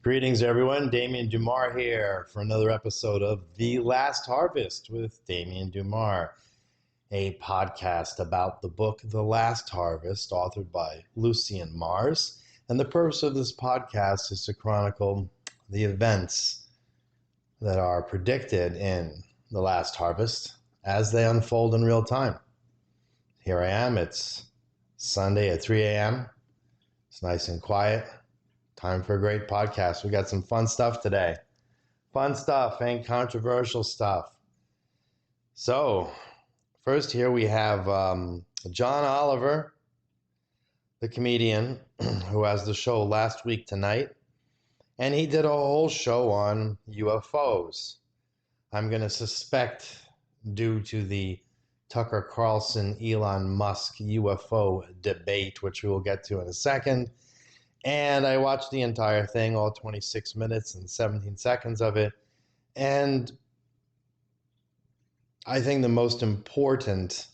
Greetings, everyone. Damien Dumar here for another episode of The Last Harvest with Damien Dumar, a podcast about the book The Last Harvest, authored by Lucien Mars. And the purpose of this podcast is to chronicle the events that are predicted in The Last Harvest as they unfold in real time. Here I am. It's Sunday at 3 a.m. It's nice and quiet. Time for a great podcast. We got some fun stuff today. Fun stuff and controversial stuff. So, first here we have John Oliver, the comedian, who has the show Last Week Tonight. And he did a whole show on UFOs. I'm going to suspect, due to the Tucker Carlson, Elon Musk UFO debate, which we will get to in a second. And I watched the entire thing, all 26 minutes and 17 seconds of it. And I think the most important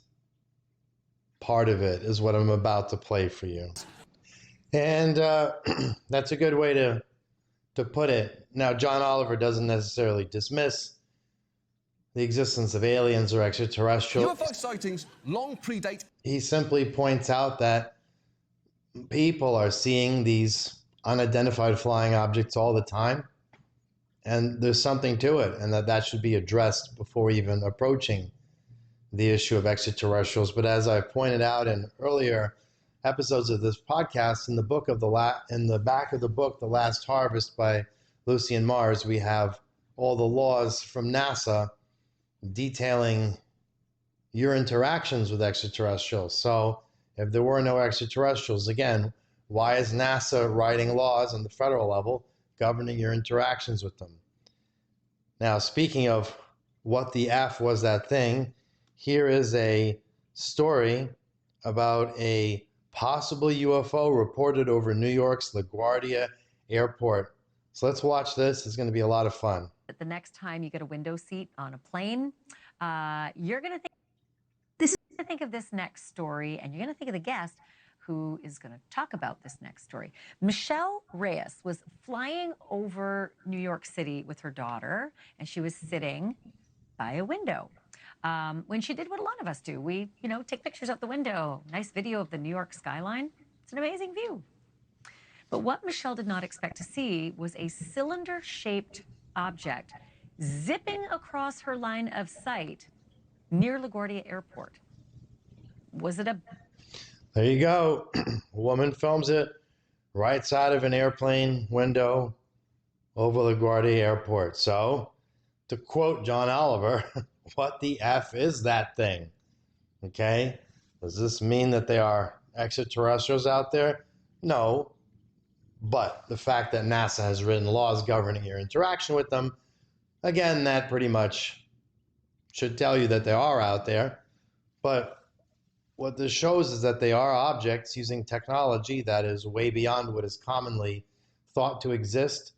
part of it is what I'm about to play for you. And that's a good way to put it. Now, John Oliver doesn't necessarily dismiss the existence of aliens or extraterrestrials. UFO sightings long predate. He simply points out that people are seeing these unidentified flying objects all the time, and there's something to it, and that should be addressed before even approaching the issue of extraterrestrials. But as I pointed out in earlier episodes of this podcast, in the back of the book, The Last Harvest by Lucien Mars, we have all the laws from NASA detailing your interactions with extraterrestrials. So if there were no extraterrestrials, again, why is NASA writing laws on the federal level governing your interactions with them? Now, speaking of what the F was that thing, here is a story about a possible UFO reported over New York's LaGuardia Airport. So let's watch this. It's going to be a lot of fun. The next time you get a window seat on a plane, you're going to think of this next story, and you're going to think of the guest who is going to talk about this next story. Michelle Reyes was flying over New York City with her daughter, and she was sitting by a window. When she did what a lot of us do, we, take pictures out the window, nice video of the New York skyline. It's an amazing view. But what Michelle did not expect to see was a cylinder-shaped object zipping across her line of sight near LaGuardia Airport. Was it a... There you go. A woman films it right side of an airplane window over LaGuardia Airport. So, to quote John Oliver, what the F is that thing? Okay? Does this mean that there are extraterrestrials out there? No. But the fact that NASA has written laws governing your interaction with them, again, that pretty much should tell you that they are out there. But what this shows is that they are objects using technology that is way beyond what is commonly thought to exist,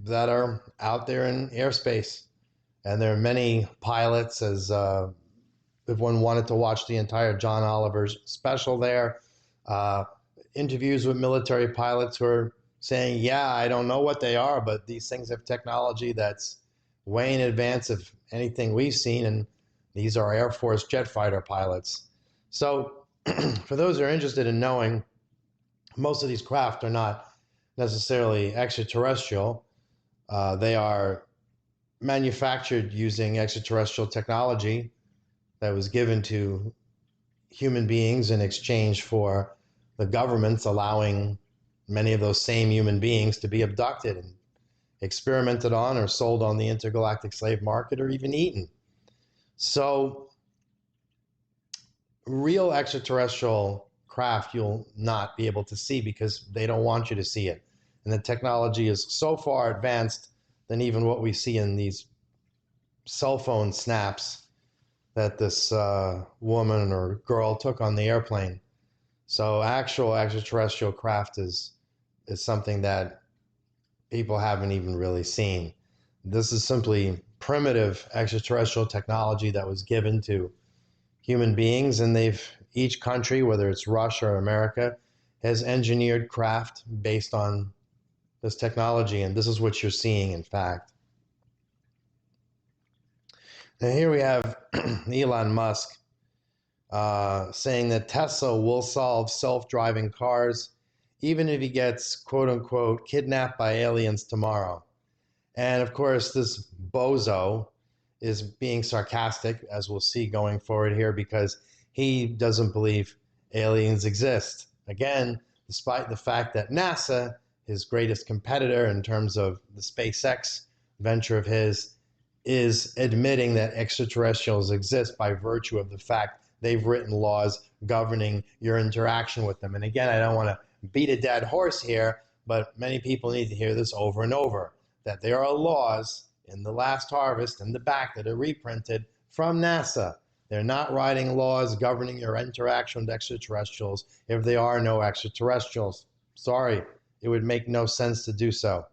that are out there in airspace. And there are many pilots, as if one wanted to watch the entire John Oliver's special there, interviews with military pilots who are saying, yeah, I don't know what they are, but these things have technology that's way in advance of anything we've seen, and these are Air Force jet fighter pilots. So for those who are interested in knowing, most of these craft are not necessarily extraterrestrial. They are manufactured using extraterrestrial technology that was given to human beings in exchange for the governments allowing many of those same human beings to be abducted and experimented on or sold on the intergalactic slave market or even eaten. So real extraterrestrial craft you'll not be able to see because they don't want you to see it. And the technology is so far advanced than even what we see in these cell phone snaps that this woman or girl took on the airplane. So actual extraterrestrial craft is something that people haven't even really seen. This is simply primitive extraterrestrial technology that was given to human beings, and each country, whether it's Russia or America, has engineered craft based on this technology, and this is what you're seeing, in fact. Now here we have Elon Musk saying that Tesla will solve self-driving cars even if he gets, quote unquote, kidnapped by aliens tomorrow. And of course, this bozo is being sarcastic, as we'll see going forward here, because he doesn't believe aliens exist. Again, despite the fact that NASA, his greatest competitor in terms of the SpaceX venture of his, is admitting that extraterrestrials exist by virtue of the fact they've written laws governing your interaction with them. And again, I don't want to beat a dead horse here, but many people need to hear this over and over, that there are laws in the last harvest in the back that are reprinted from NASA. They're not writing laws governing your interaction with extraterrestrials if there are no extraterrestrials. Sorry, it would make no sense to do so.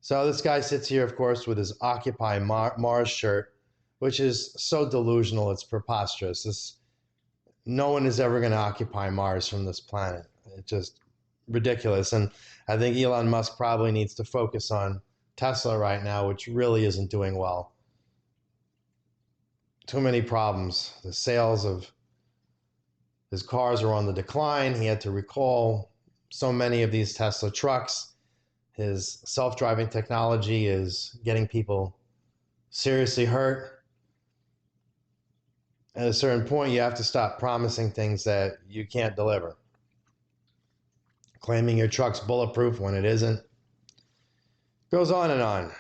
So this guy sits here, of course, with his Occupy Mars shirt, which is so delusional, it's preposterous. No one is ever going to occupy Mars from this planet. It's just ridiculous. And I think Elon Musk probably needs to focus on Tesla right now, which really isn't doing well. Too many problems. The sales of his cars are on the decline. He had to recall so many of these Tesla trucks. His self-driving technology is getting people seriously hurt. At a certain point, you have to stop promising things that you can't deliver. Claiming your truck's bulletproof when it isn't. Goes on and on.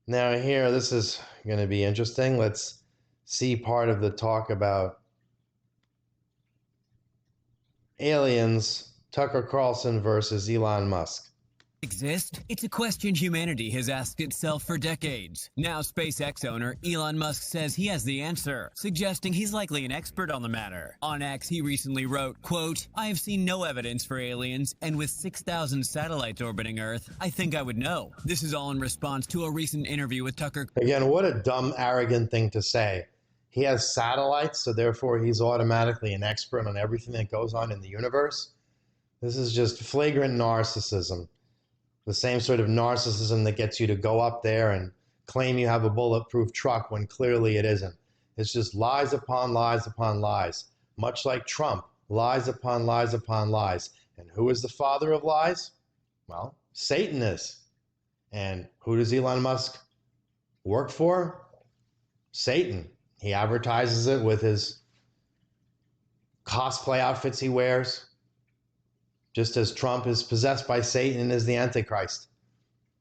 Now here, this is going to be interesting. Let's see part of the talk about aliens, Tucker Carlson versus Elon Musk. Exist? It's a question humanity has asked itself for decades. Now SpaceX owner Elon Musk says he has the answer, suggesting he's likely an expert on the matter. On X, he recently wrote, quote, "I have seen no evidence for aliens, and with 6,000 satellites orbiting Earth, I think I would know." This is all in response to a recent interview with Tucker. Again, what a dumb, arrogant thing to say. He has satellites, so therefore he's automatically an expert on everything that goes on in the universe. This is just flagrant narcissism. The same sort of narcissism that gets you to go up there and claim you have a bulletproof truck when clearly it isn't. It's just lies upon lies upon lies. Much like Trump, lies upon lies upon lies. And who is the father of lies? Well, Satan is. And who does Elon Musk work for? Satan. He advertises it with his cosplay outfits he wears. Just as Trump is possessed by Satan and is the Antichrist.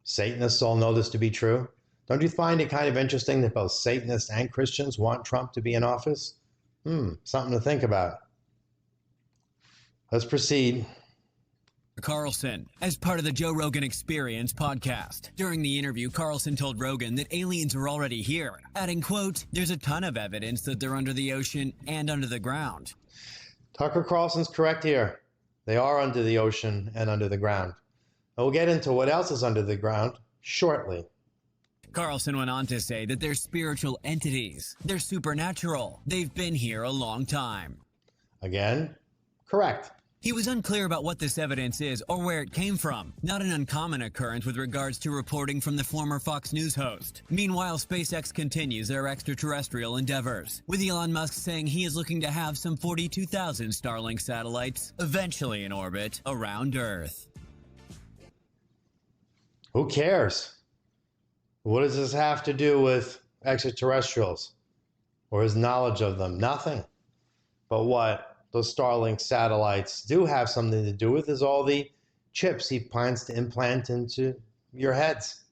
Satanists all know this to be true. Don't you find it kind of interesting that both Satanists and Christians want Trump to be in office? Something to think about. Let's proceed. Carlson, as part of the Joe Rogan Experience podcast. During the interview, Carlson told Rogan that aliens are already here, adding, quote, "There's a ton of evidence that they're under the ocean and under the ground." Tucker Carlson's correct here. They are under the ocean and under the ground. And we'll get into what else is under the ground shortly. Carlson went on to say that they're spiritual entities. They're supernatural. They've been here a long time. Again, correct. He was unclear about what this evidence is or where it came from. Not an uncommon occurrence with regards to reporting from the former Fox News host. Meanwhile, SpaceX continues their extraterrestrial endeavors, with Elon Musk saying he is looking to have some 42,000 Starlink satellites eventually in orbit around Earth. Who cares? What does this have to do with extraterrestrials or his knowledge of them? Nothing. But what those Starlink satellites do have something to do with is all the chips he plans to implant into your heads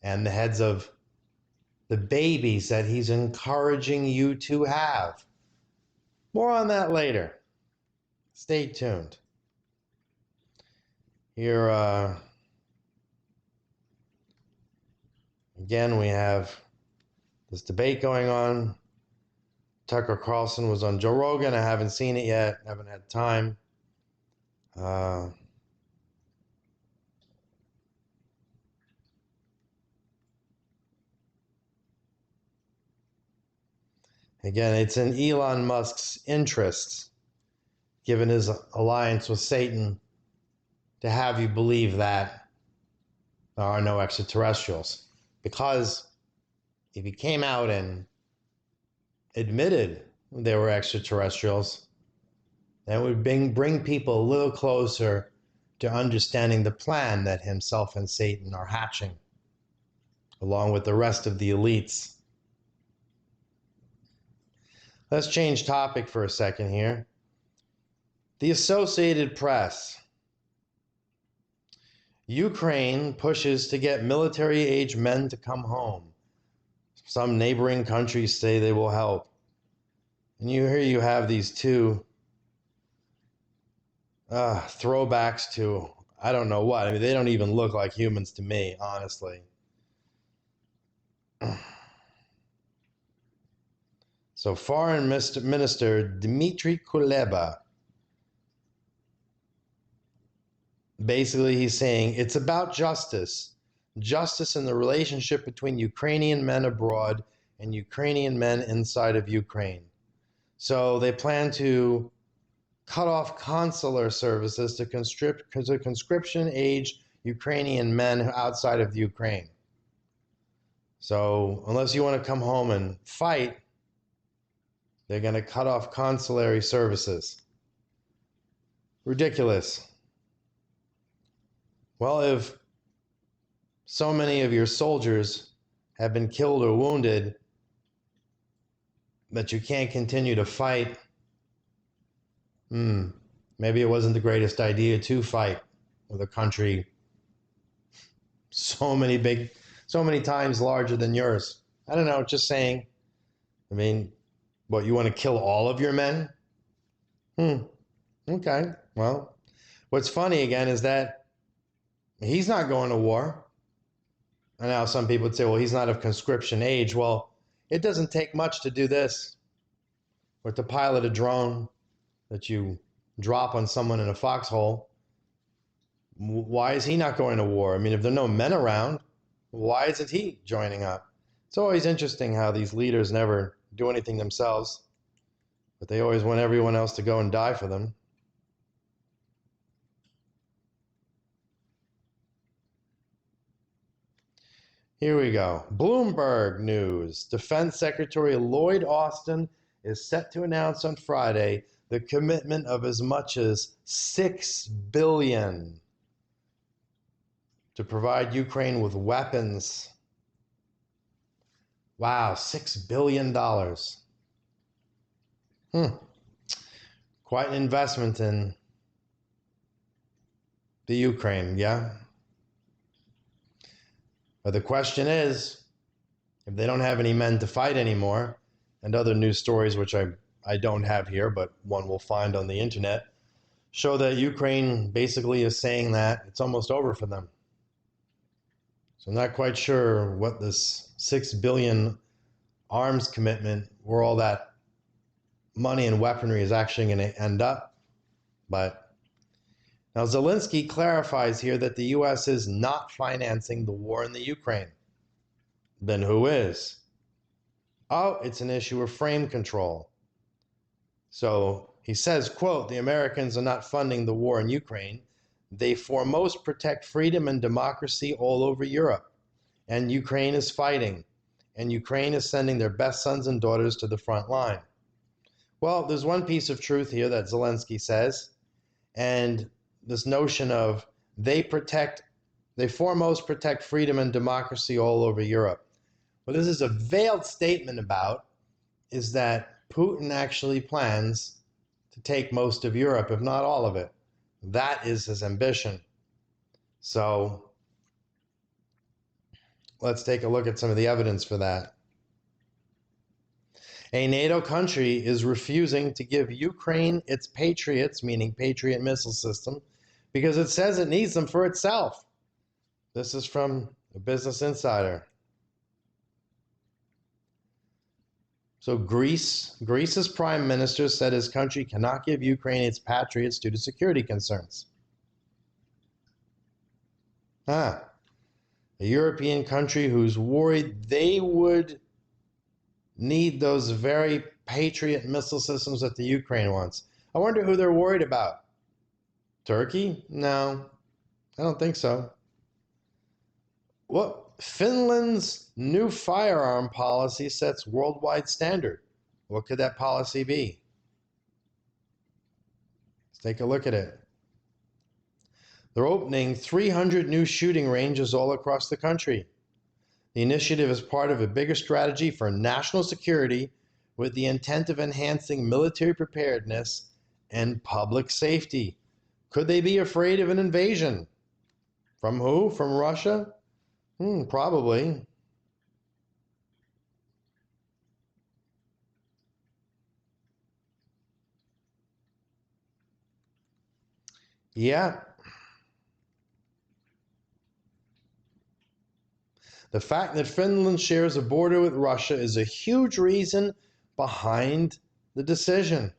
and the heads of the babies that he's encouraging you to have. More on that later. Stay tuned. Here, again, we have this debate going on. Tucker Carlson was on Joe Rogan. I haven't seen it yet. Haven't had time. Again, it's in Elon Musk's interests, given his alliance with Satan, to have you believe that there are no extraterrestrials. Because if he came out and admitted there were extraterrestrials, that would bring people a little closer to understanding the plan that himself and Satan are hatching, along with the rest of the elites. Let's change topic for a second here. The Associated Press. Ukraine pushes to get military-age men to come home. Some neighboring countries say they will help. And here you have these two throwbacks to, I don't know what. I mean, they don't even look like humans to me, honestly. So Foreign Minister Dmitry Kuleba, basically he's saying it's about justice in the relationship between Ukrainian men abroad and Ukrainian men inside of Ukraine. So they plan to cut off consular services to conscription-age Ukrainian men outside of Ukraine. So unless you want to come home and fight, they're going to cut off consulary services. Ridiculous. Well, if so many of your soldiers have been killed or wounded that you can't continue to fight, maybe it wasn't the greatest idea to fight with a country so many times larger than yours. I don't know, just saying. I mean, what, you want to kill all of your men? Okay. Well, what's funny again is that he's not going to war. And now some people would say, well, he's not of conscription age. Well, it doesn't take much to do this. Or to pilot a drone that you drop on someone in a foxhole. Why is he not going to war? I mean, if there are no men around, why isn't he joining up? It's always interesting how these leaders never do anything themselves, but they always want everyone else to go and die for them. Here we go. Bloomberg News. Defense Secretary Lloyd Austin is set to announce on Friday the commitment of as much as $6 billion to provide Ukraine with weapons. Wow, $6 billion. Quite an investment in the Ukraine, yeah? But the question is, if they don't have any men to fight anymore, and other news stories, which I don't have here, but one will find on the internet, show that Ukraine basically is saying that it's almost over for them. So I'm not quite sure what this $6 billion arms commitment, where all that money and weaponry is actually going to end up. But now Zelensky clarifies here that the U.S. is not financing the war in the Ukraine. Then who is? Oh, it's an issue of frame control. So he says, quote, the Americans are not funding the war in Ukraine. They foremost protect freedom and democracy all over Europe. And Ukraine is fighting. And Ukraine is sending their best sons and daughters to the front line. Well, there's one piece of truth here that Zelensky says. And this notion of they foremost protect freedom and democracy all over Europe. What this is a veiled statement about is that Putin actually plans to take most of Europe, if not all of it. That is his ambition. So let's take a look at some of the evidence for that. A NATO country is refusing to give Ukraine its Patriots, meaning Patriot missile system, because it says it needs them for itself. This is from a Business Insider. So Greece's prime minister said his country cannot give Ukraine its Patriots due to security concerns. A European country who's worried they would need those very Patriot missile systems that the Ukraine wants. I wonder who they're worried about. Turkey? No. I don't think so. Well, Finland's new firearm policy sets worldwide standard. What could that policy be? Let's take a look at it. They're opening 300 new shooting ranges all across the country. The initiative is part of a bigger strategy for national security with the intent of enhancing military preparedness and public safety. Could they be afraid of an invasion? From who? From Russia? Probably. Yeah. The fact that Finland shares a border with Russia is a huge reason behind the decision.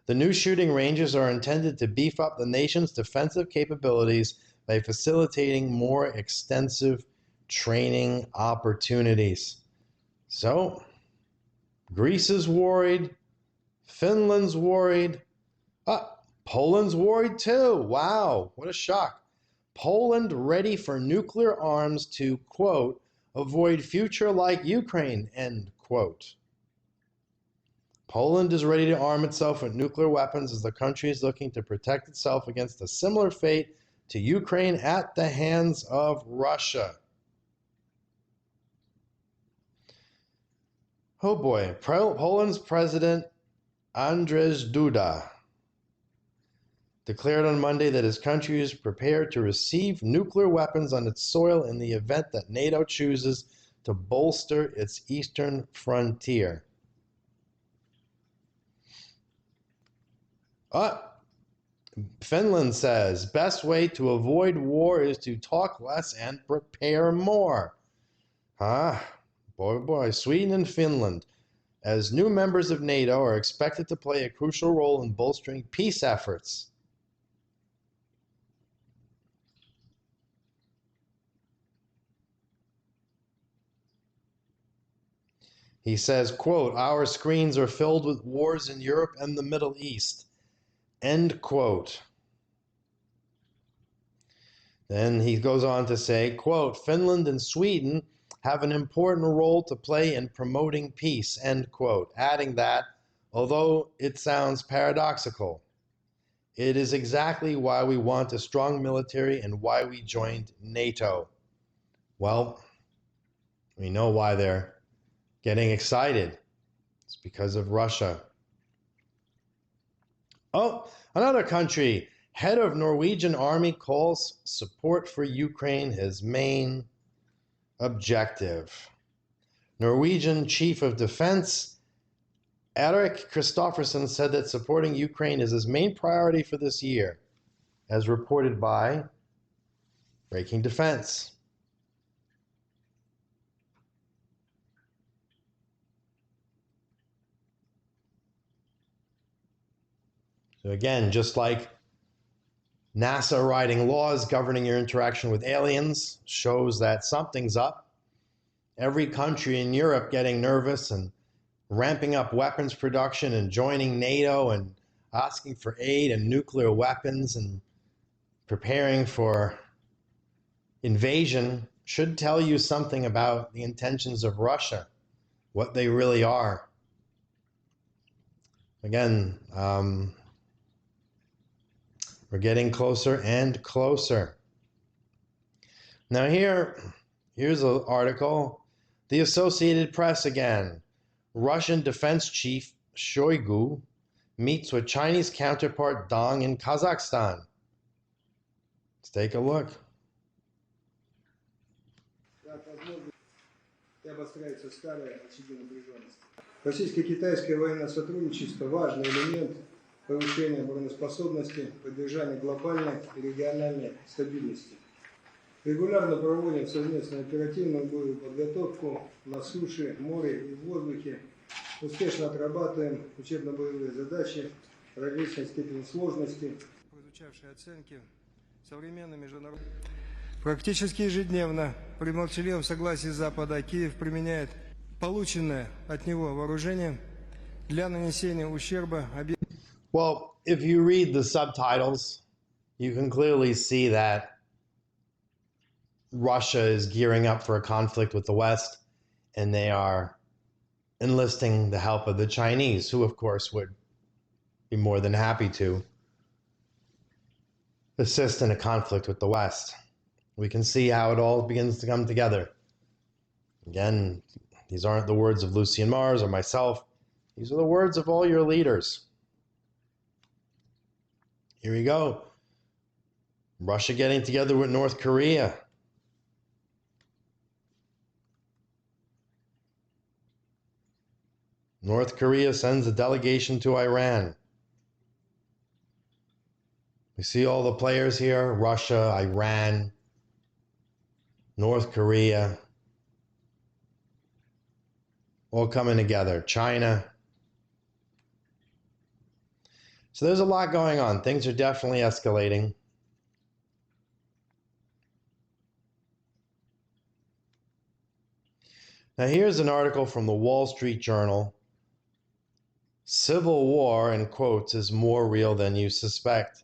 The new shooting ranges are intended to beef up the nation's defensive capabilities by facilitating more extensive training opportunities. So, Greece is worried, Finland's worried, Poland's worried too. Wow, what a shock. Poland ready for nuclear arms to, quote, avoid future like Ukraine, end quote. Poland is ready to arm itself with nuclear weapons as the country is looking to protect itself against a similar fate to Ukraine at the hands of Russia. Oh boy, Poland's President Andrzej Duda declared on Monday that his country is prepared to receive nuclear weapons on its soil in the event that NATO chooses to bolster its eastern frontier. Finland says, best way to avoid war is to talk less and prepare more. Boy. Sweden and Finland, as new members of NATO, are expected to play a crucial role in bolstering peace efforts. He says, quote, our screens are filled with wars in Europe and the Middle East, end quote. Then he goes on to say, quote, Finland and Sweden have an important role to play in promoting peace, end quote, adding that, although it sounds paradoxical, it is exactly why we want a strong military and why we joined NATO. Well, we know why they're getting excited. It's because of Russia. Oh, another country. Head of Norwegian army calls support for Ukraine his main objective. Norwegian Chief of Defense Erik Kristoffersen said that supporting Ukraine is his main priority for this year, as reported by Breaking Defense. So again, just like NASA writing laws governing your interaction with aliens shows that something's up, every country in Europe getting nervous and ramping up weapons production and joining NATO and asking for aid and nuclear weapons and preparing for invasion should tell you something about the intentions of Russia, what they really are. Again, we're getting closer and closer. Now here's an article. The Associated Press again. Russian Defense Chief Shoigu meets with Chinese counterpart Dong in Kazakhstan. Let's take a look. Обостряется старая очаги напряженности. Российско-китайское военное сотрудничество – важный элемент повышения обороноспособности, поддержания глобальной и региональной стабильности. Регулярно проводим совместную оперативную боевую подготовку на суше, море и в воздухе. Успешно отрабатываем учебно-боевые задачи различной степени сложности. Прозвучавшие оценки современной международной. Практически ежедневно при молчаливом согласии Запада Киев применяет полученное от него вооружение для нанесения ущерба объектам. Well, if you read the subtitles, you can clearly see that Russia is gearing up for a conflict with the West, and they are enlisting the help of the Chinese, who, of course, would be more than happy to assist in a conflict with the West. We can see how it all begins to come together. Again, these aren't the words of Lucien Mars or myself. These are the words of all your leaders. Here we go. Russia getting together with North Korea. North Korea sends a delegation to Iran. We see all the players here: Russia, Iran, North Korea, all coming together. China. So there's a lot going on. Things are definitely escalating. Now here's an article from the Wall Street Journal. Civil war, in quotes, is more real than you suspect.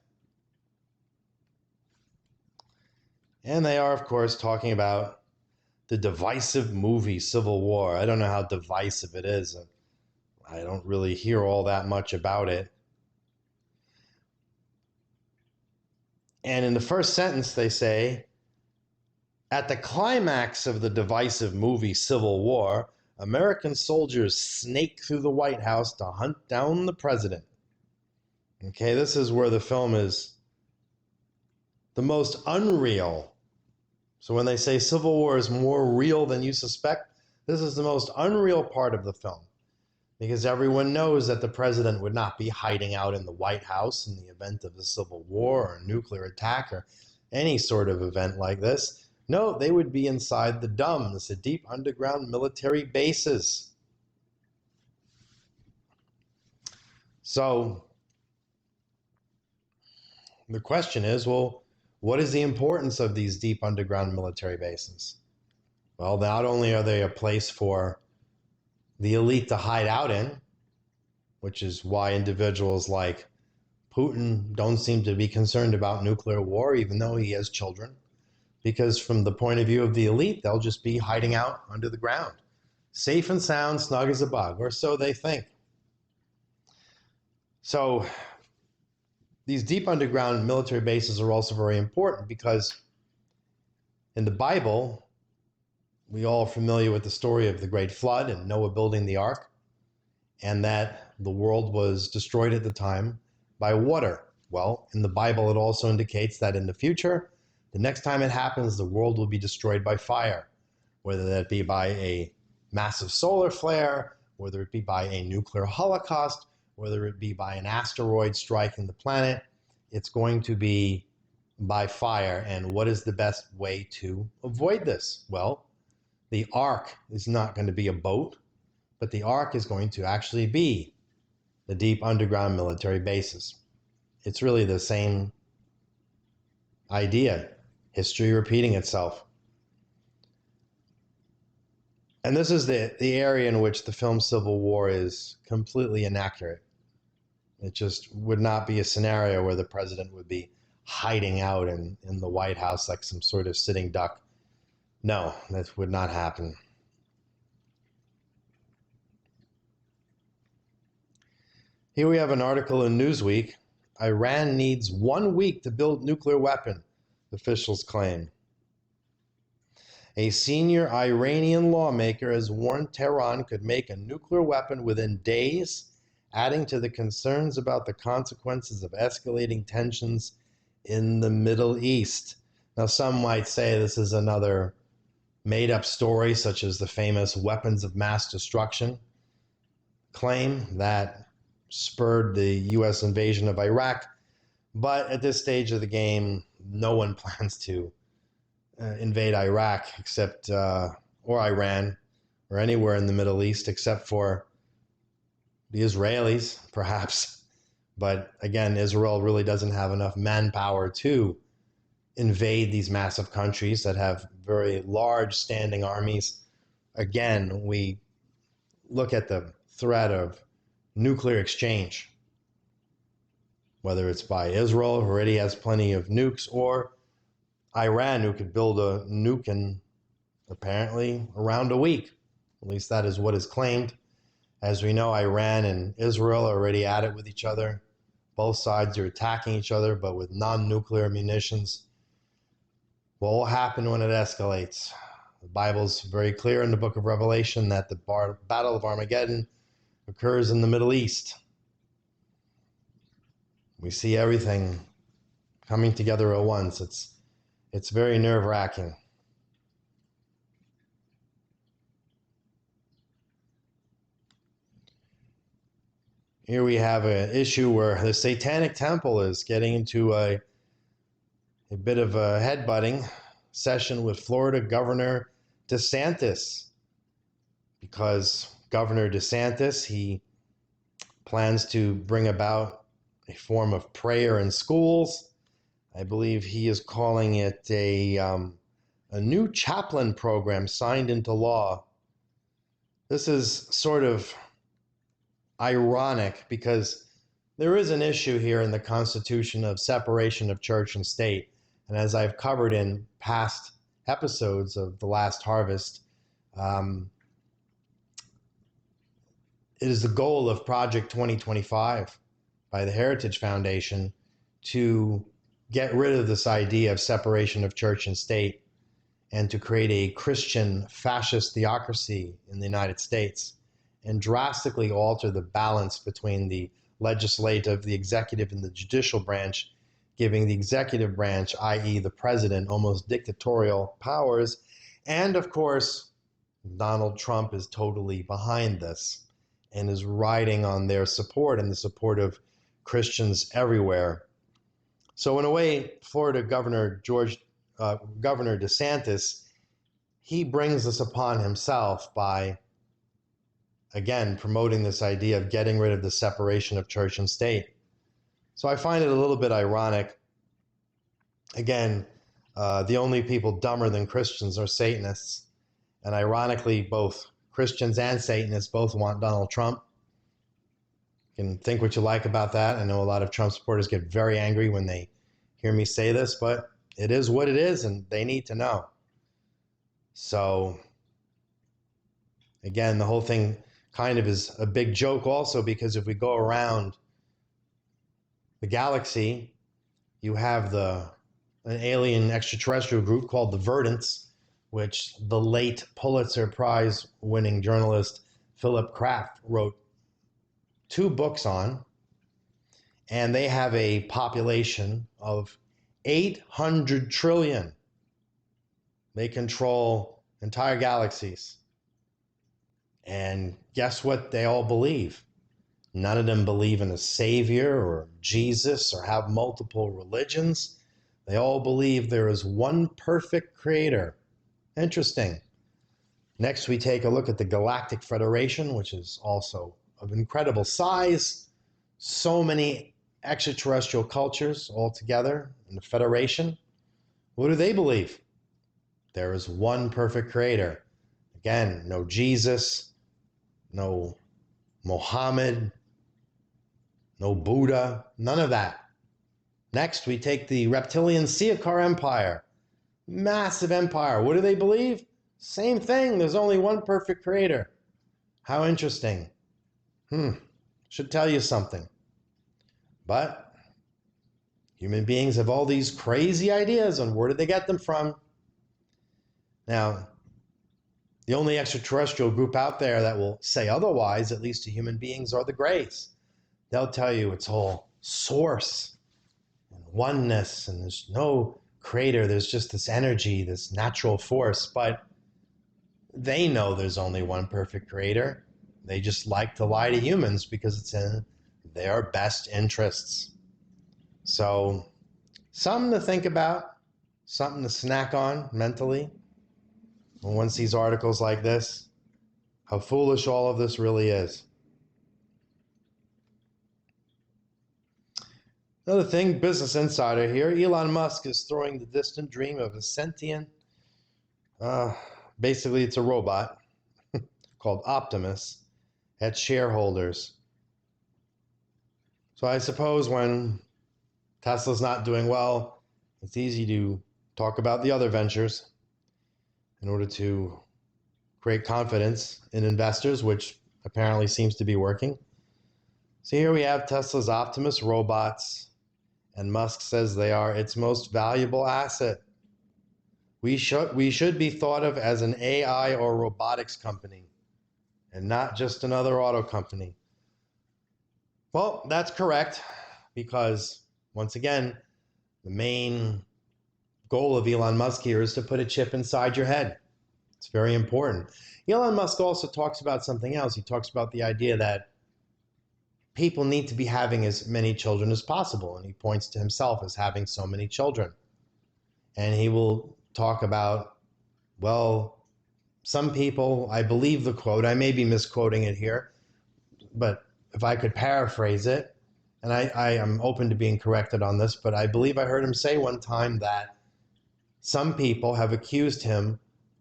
And they are, of course, talking about the divisive movie Civil War. I don't know how divisive it is. I don't really hear all that much about it. And in the first sentence, they say, at the climax of the divisive movie Civil War, American soldiers snake through the White House to hunt down the president. Okay, this is where the film is the most unreal. So when they say Civil War is more real than you suspect, this is the most unreal part of the film, because everyone knows that the president would not be hiding out in the White House in the event of a civil war or a nuclear attack or any sort of event like this. No, they would be inside the DUMBs, the deep underground military bases. So the question is, well, what is the importance of these deep underground military bases? Well, not only are they a place for the elite to hide out in, which is why individuals like Putin don't seem to be concerned about nuclear war, even though he has children, because from the point of view of the elite, they'll just be hiding out under the ground, safe and sound, snug as a bug, or so they think. So these deep underground military bases are also very important because in the Bible, we all are familiar with the story of the Great Flood and Noah building the ark, and that the world was destroyed at the time by water. Well, in the Bible, it also indicates that in the future, the next time it happens, the world will be destroyed by fire, whether that be by a massive solar flare, whether it be by a nuclear holocaust, whether it be by an asteroid striking the planet. It's going to be by fire. And what is the best way to avoid this? Well, the ark is not going to be a boat, but the ark is going to actually be the deep underground military bases. It's really the same idea. History repeating itself. And this is the area in which the film Civil War is completely inaccurate. It just would not be a scenario where the president would be hiding out in the White House like some sort of sitting duck. No, that would not happen. Here we have an article in Newsweek. Iran needs 1 week to build nuclear weapon, officials claim. A senior Iranian lawmaker has warned Tehran could make a nuclear weapon within days, adding to the concerns about the consequences of escalating tensions in the Middle East. Now, some might say this is another made-up story, such as the famous weapons of mass destruction claim that spurred the U.S. invasion of Iraq. But at this stage of the game, no one plans to invade Iraq except, or Iran, or anywhere in the Middle East except for the Israelis, perhaps. But again, Israel really doesn't have enough manpower to invade these massive countries that have very large standing armies. Again, we look at the threat of nuclear exchange. whether it's by Israel, who already has plenty of nukes, or Iran, who could build a nuke in apparently around a week. At least that is what is claimed. As we know, Iran and Israel are already at it with each other. Both sides are attacking each other, but with non-nuclear munitions. What will happen when it escalates? The Bible's very clear in the book of Revelation that the Battle of Armageddon occurs in the Middle East. We see everything coming together at once. It's very nerve-wracking. Here we have an issue where the Satanic Temple is getting into a bit of a headbutting session with Florida Governor DeSantis, because Governor DeSantis, he plans to bring about a form of prayer in schools. I believe he is calling it a new chaplain program signed into law. This is sort of ironic because there is an issue here in the Constitution of separation of church and state. And as I've covered in past episodes of The Last Harvest, it is the goal of Project 2025 by the Heritage Foundation to get rid of this idea of separation of church and state and to create a Christian fascist theocracy in the United States and drastically alter the balance between the legislative, the executive, and the judicial branch, giving the executive branch, i.e. the president, almost dictatorial powers. And of course, Donald Trump is totally behind this and is riding on their support and the support of Christians everywhere. So in a way, Florida Governor DeSantis, he brings this upon himself by, again, promoting this idea of getting rid of the separation of church and state. So I find it a little bit ironic. Again, the only people dumber than Christians are Satanists. And ironically, both Christians and Satanists both want Donald Trump. You can think what you like about that. I know a lot of Trump supporters get very angry when they hear me say this, but it is what it is, and they need to know. So, again, the whole thing kind of is a big joke also, because if we go around the galaxy, you have an alien extraterrestrial group called the Verdants, which the late Pulitzer Prize winning journalist Philip Kraft wrote 2 books on, and they have a population of 800 trillion. They control entire galaxies. And guess what they all believe? None of them believe in a savior or Jesus or have multiple religions. They all believe there is one perfect creator. Interesting. Next, we take a look at the Galactic Federation, which is also of incredible size. So many extraterrestrial cultures all together in the Federation. What do they believe? There is one perfect creator. Again, no Jesus, no Mohammed, no Buddha, none of that. Next, we take the reptilian Siakar Empire. Massive empire. What do they believe? Same thing. There's only one perfect creator. How interesting. Should tell you something. But human beings have all these crazy ideas, and where did they get them from? Now, the only extraterrestrial group out there that will say otherwise, at least to human beings, are the Greys. They'll tell you it's all source and oneness, and there's no creator. There's just this energy, this natural force. But they know there's only one perfect creator. They just like to lie to humans because it's in their best interests. So, something to think about, something to snack on mentally. When one sees articles like this, how foolish all of this really is. Another thing, Business Insider here, Elon Musk is throwing the distant dream of a sentient, basically it's a robot called Optimus, at shareholders. So I suppose when Tesla's not doing well, it's easy to talk about the other ventures in order to create confidence in investors, which apparently seems to be working. So here we have Tesla's Optimus robots, and Musk says they are its most valuable asset. We should be thought of as an AI or robotics company and not just another auto company. Well, that's correct, because once again, the main goal of Elon Musk here is to put a chip inside your head. It's very important. Elon Musk also talks about something else. He talks about the idea that people need to be having as many children as possible, and he points to himself as having so many children. And he will talk about, well, some people, I believe the quote, I may be misquoting it here, but if I could paraphrase it, and I am open to being corrected on this, but I believe I heard him say one time that some people have accused him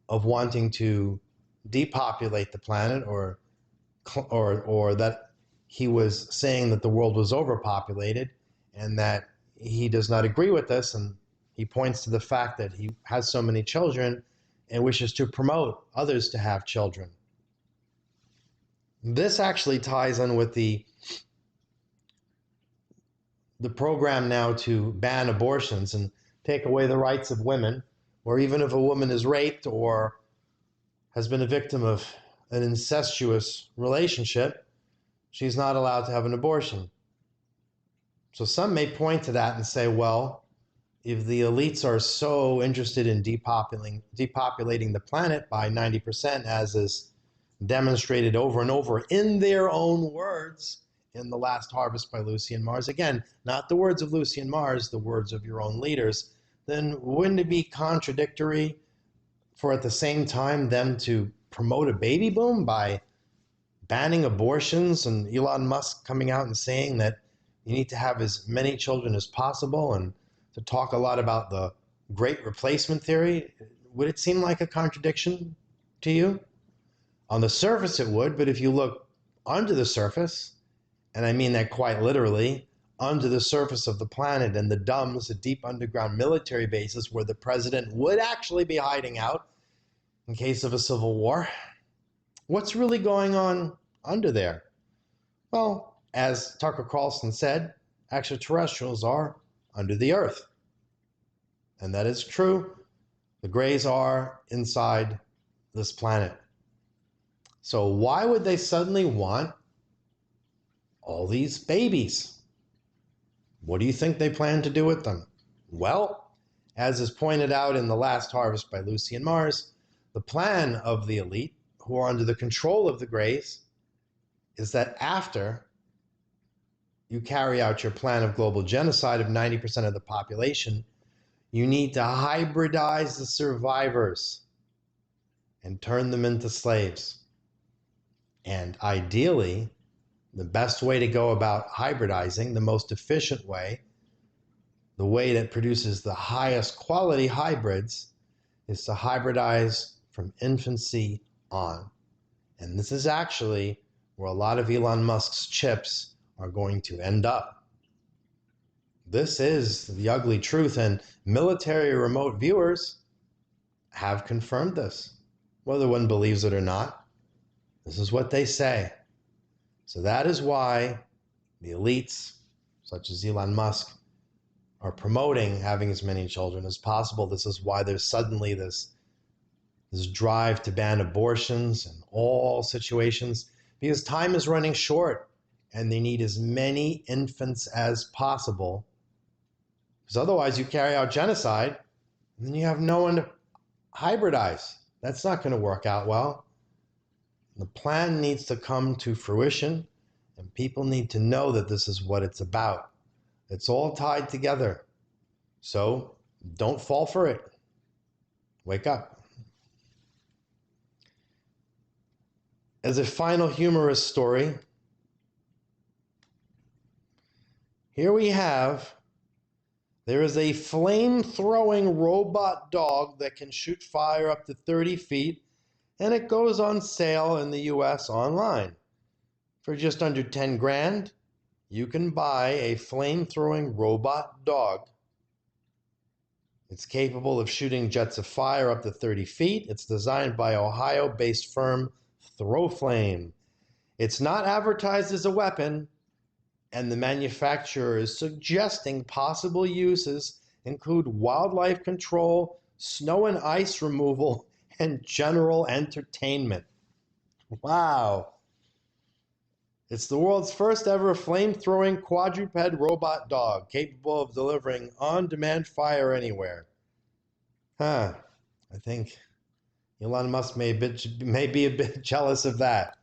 of wanting to depopulate the planet, or that he was saying that the world was overpopulated, and that he does not agree with this, and he points to the fact that he has so many children and wishes to promote others to have children. This actually ties in with the program now to ban abortions and take away the rights of women, or even if a woman is raped or has been a victim of an incestuous relationship, she's not allowed to have an abortion. So some may point to that and say, well, if the elites are so interested in depopulating the planet by 90%, as is demonstrated over and over in their own words in The Last Harvest by Lucien Mars, again, not the words of Lucien Mars, the words of your own leaders, then wouldn't it be contradictory for at the same time them to promote a baby boom by banning abortions, and Elon Musk coming out and saying that you need to have as many children as possible, and to talk a lot about the great replacement theory? Would it seem like a contradiction to you? On the surface it would, but if you look under the surface, and I mean that quite literally, under the surface of the planet, and the DUMBs, the deep underground military bases where the president would actually be hiding out in case of a civil war, what's really going on under there? Well, as Tucker Carlson said, extraterrestrials are under the earth. And that is true. The Greys are inside this planet. So why would they suddenly want all these babies? What do you think they plan to do with them? Well, as is pointed out in The Last Harvest by Lucien Mars, the plan of the elite, who are under the control of the Greys, is that after you carry out your plan of global genocide of 90% of the population, you need to hybridize the survivors and turn them into slaves. And ideally, the best way to go about hybridizing, the most efficient way, the way that produces the highest quality hybrids, is to hybridize from infancy on. And this is actually where a lot of Elon Musk's chips are going to end up. This is the ugly truth, and military remote viewers have confirmed this. Whether one believes it or not, this is what they say. So that is why the elites, such as Elon Musk, are promoting having as many children as possible. This is why there's suddenly this drive to ban abortions in all situations, because time is running short and they need as many infants as possible. Because otherwise you carry out genocide and then you have no one to hybridize. That's not going to work out well. The plan needs to come to fruition, and people need to know that this is what it's about. It's all tied together. So don't fall for it. Wake up. As a final humorous story, here we have, there is a flame-throwing robot dog that can shoot fire up to 30 feet, and it goes on sale in the US online for just under 10 grand. you can buy a flame-throwing robot dog. It's capable of shooting jets of fire up to 30 feet. It's designed by Ohio-based firm Throwflame. It's not advertised as a weapon, and the manufacturer is suggesting possible uses include wildlife control, snow and ice removal, and general entertainment. Wow. It's the world's first ever flame-throwing quadruped robot dog capable of delivering on-demand fire anywhere. I think Elon Musk may be a bit jealous of that.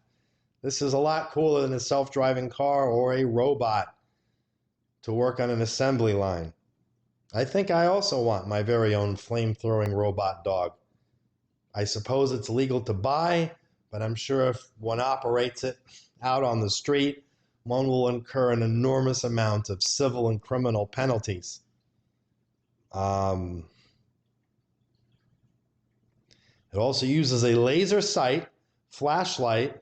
This is a lot cooler than a self-driving car or a robot to work on an assembly line. I think I also want my very own flame-throwing robot dog. I suppose it's legal to buy, but I'm sure if one operates it out on the street, one will incur an enormous amount of civil and criminal penalties. It also uses a laser sight, flashlight,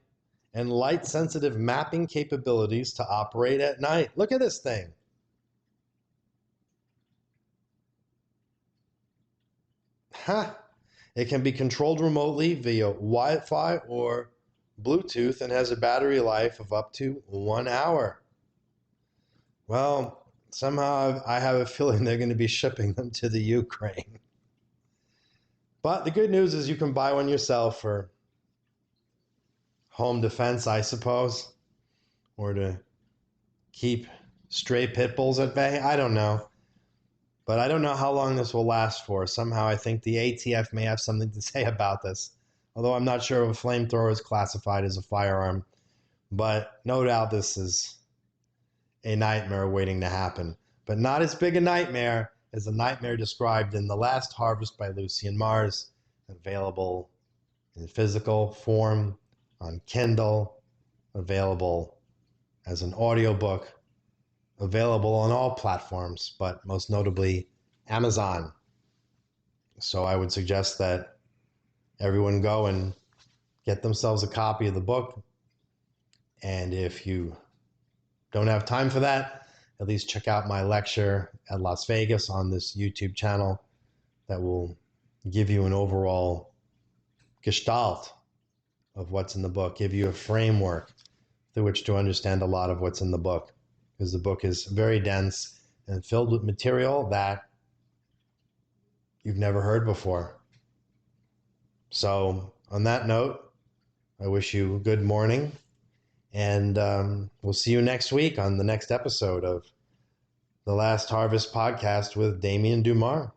and light-sensitive mapping capabilities to operate at night. Look at this thing. It can be controlled remotely via Wi-Fi or Bluetooth and has a battery life of up to 1 hour. Well, somehow I have a feeling they're going to be shipping them to the Ukraine. But the good news is you can buy one yourself for home defense, I suppose, or to keep stray pit bulls at bay. I don't know. But I don't know how long this will last for. Somehow I think the ATF may have something to say about this. Although I'm not sure if a flamethrower is classified as a firearm. But no doubt this is a nightmare waiting to happen. But not as big a nightmare as the nightmare described in The Last Harvest by Lucien Mars, available in physical form on Kindle, available as an audiobook, available on all platforms, but most notably Amazon. So I would suggest that everyone go and get themselves a copy of the book. And if you don't have time for that, at least check out my lecture at Las Vegas on this YouTube channel that will give you an overall gestalt of what's in the book, give you a framework through which to understand a lot of what's in the book. Because the book is very dense and filled with material that you've never heard before. So on that note, I wish you a good morning, and we'll see you next week on the next episode of The Last Harvest podcast with Damien Dumar.